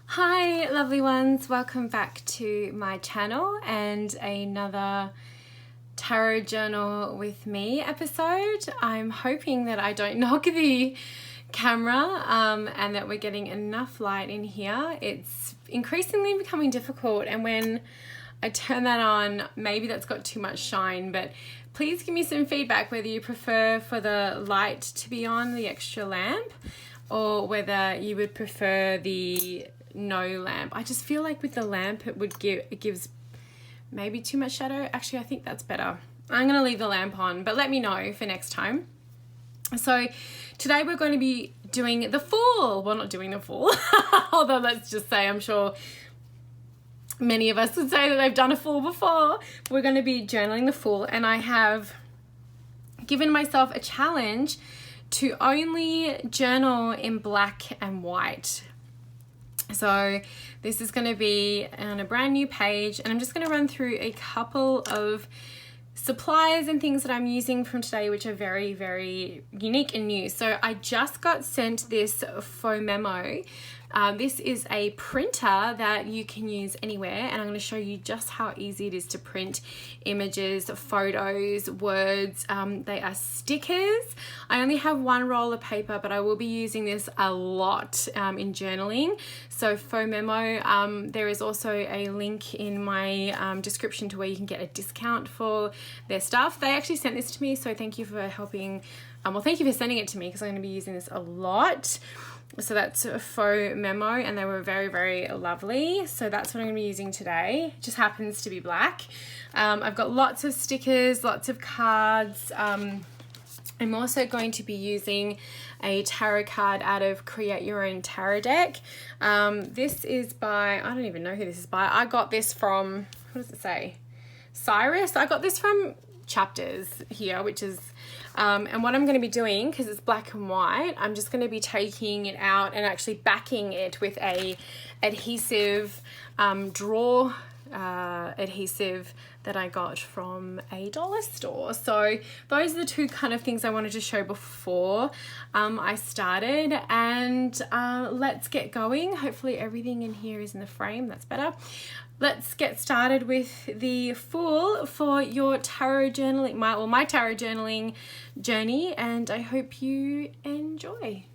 Hi lovely ones, welcome back to my channel and another tarot journal with me episode. I'm hoping that I don't knock the camera and that we're getting enough light in here. It's increasingly becoming difficult, and when I turn that on, maybe that's got too much shine, but please give me some feedback whether you prefer for the light to be on, the extra lamp, or whether you would prefer the no lamp. I just feel like with the lamp it gives maybe too much shadow. Actually, I think that's better. I'm going to leave the lamp on, but let me know for next time. So today we're going to be doing the Fool. Well, not doing the Fool, although let's just say I'm sure many of us would say that they've done a Fool before. We're going to be journaling the Fool, and I have given myself a challenge to only journal in black and white. So this is going to be on a brand new page, and I'm just going to run through a couple of supplies and things that I'm using from today, which are very, very unique and new. So I just got sent this faux memo. This is a printer that you can use anywhere, and I'm going to show you just how easy it is to print images, photos, words. They are stickers. I only have one roll of paper, but I will be using this a lot in journaling. So faux memo, there is also a link in my description to where you can get a discount for their stuff. They actually sent this to me, so thank you for helping. Well, thank you for sending it to me because I'm going to be using this a lot. So that's a faux memo, and they were very, very lovely. So that's what I'm going to be using today. It just happens to be black. I've got lots of stickers, lots of cards. I'm also going to be using a tarot card out of Create Your Own Tarot Deck. This is by, I don't even know who this is by. I got this from, what does it say? Cyrus. I got this from Chapters here, which is and what I'm going to be doing, because it's black and white, I'm just going to be taking it out and actually backing it with a adhesive drawer adhesive that I got from a dollar store. So those are the two kind of things I wanted to show before I started, and let's get going. Hopefully everything in here is in the frame. That's better. Let's get started with the Fool for your tarot journaling, my tarot journaling journey, and I hope you enjoy.